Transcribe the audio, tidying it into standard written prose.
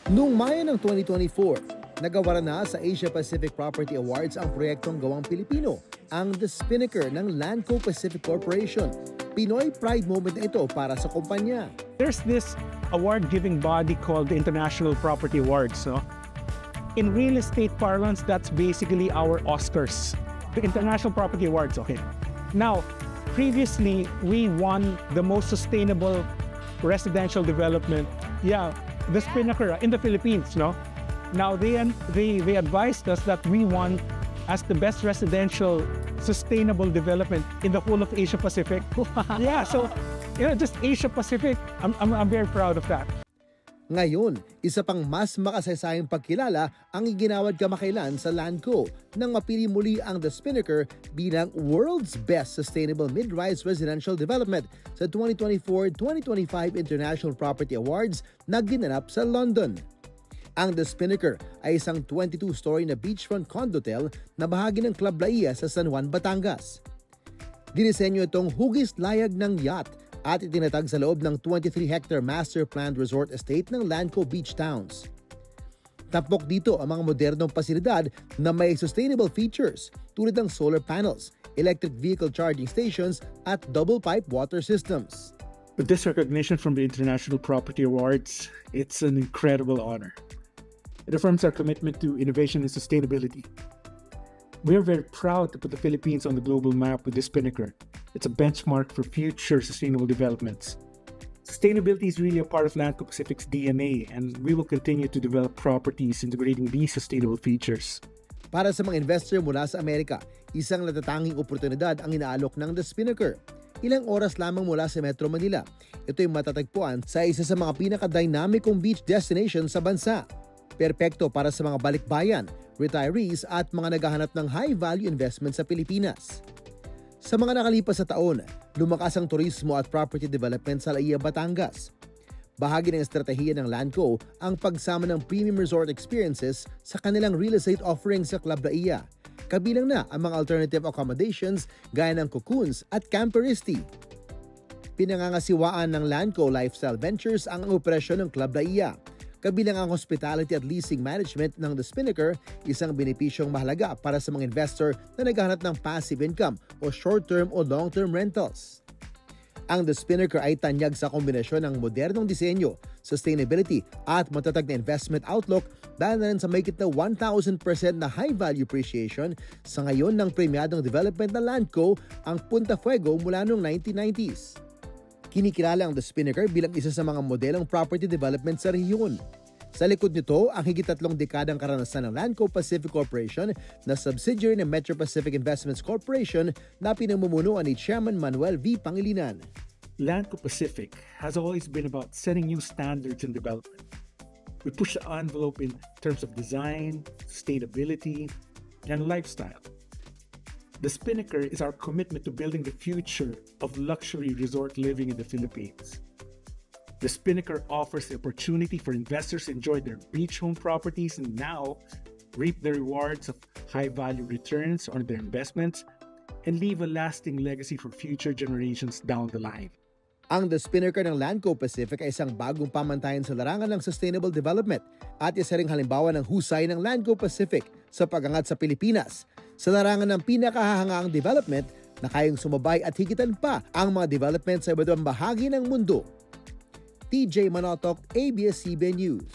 Noong Mayo ng 2024, nagawa na sa Asia Pacific Property Awards ang proyektong gawang Pilipino, ang The Spinnaker ng Lanco Pacific Corporation. Pinoy pride moment na ito para sa kumpanya. There's this award-giving body called the International Property Awards. No? In real estate parlance, that's basically our Oscars. The International Property Awards, okay. Now, previously, we won the most sustainable residential development. Yeah, the Spinnaker in the Philippines, no? Now, they advised us that we won as the best residential sustainable development in the whole of Asia Pacific. Yeah, so, just Asia Pacific, I'm very proud of that. Ngayon, isa pang mas makasaysayang pagkilala ang iginawad kamakailan sa Lanco nang mapili muli ang The Spinnaker bilang World's Best Sustainable Mid-Rise Residential Development sa 2024-2025 International Property Awards na ginanap sa London. Ang The Spinnaker ay isang 22-story na beachfront condotel na bahagi ng Club Laia sa San Juan, Batangas. Dinisenyo itong hugis-layag ng yacht at itinatag sa loob ng 23-hectare master planned resort estate ng Lanco Beach Towns. Tampok dito ang mga modernong pasilidad na may sustainable features tulad ng solar panels, electric vehicle charging stations at double pipe water systems. With this recognition from the International Property Awards, it's an incredible honor. It affirms our commitment to innovation and sustainability. We are very proud to put the Philippines on the global map with this Spinnaker. It's a benchmark for future sustainable developments. Sustainability is really a part of Lanco Pacific's DNA, and we will continue to develop properties integrating these sustainable features. Para sa mga investor mula sa Amerika, isang natatanging oportunidad ang inaalok ng The Spinnaker. Ilang oras lamang mula sa Metro Manila. Ito ay matatagpuan sa isa sa mga pinaka-dynamicong beach destination sa bansa. Perpekto para sa mga balikbayan, retirees at mga naghahanap ng high-value investment sa Pilipinas. Sa mga nakalipas na taon, lumakas ang turismo at property development sa Laia, Batangas. Bahagi ng estratehiya ng Lanco ang pagsama ng premium resort experiences sa kanilang real estate offerings sa Club Laia. Kabilang na ang mga alternative accommodations gaya ng cocoons at camperisti. Pinangangasiwaan ng Lanco Lifestyle Ventures ang operasyon ng Club Laia. Kabilang ang hospitality at leasing management ng The Spinnaker, isang benepisyong mahalaga para sa mga investor na naghahanap ng passive income o short-term o long-term rentals. Ang The Spinnaker ay tanyag sa kombinasyon ng modernong disenyo, sustainability at matatag na investment outlook dahil na rin sa mahigit na 1,000% na high-value appreciation sa ngayon ng premyadong development na Lanco ang Punta Fuego mula noong 1990s. Kinikilala ang The Spinnaker bilang isa sa mga modelong property development sa rehiyon. Sa likod nito, ang higit 3 dekadang karanasan ng Lanco Pacific Corporation na subsidiary ng Metro Pacific Investments Corporation na pinamumunuan ni Chairman Manuel V. Pangilinan. Lanco Pacific has always been about setting new standards in development. We push the envelope in terms of design, sustainability, and lifestyle. The Spinnaker is our commitment to building the future of luxury resort living in the Philippines. The Spinnaker offers the opportunity for investors to enjoy their beach home properties and now reap the rewards of high-value returns on their investments and leave a lasting legacy for future generations down the line. Ang The Spinnaker ng Lanco Pacific ay isang bagong pamantayan sa larangan ng sustainable development at isa ring halimbawa ng husay ng Lanco Pacific sa pag-angat sa Pilipinas sa larangan ng pinakahahangaang development na kayang sumabay at higitan pa ang mga development sa iba't ibang bahagi ng mundo. TJ Manotok, ABS-CBN News.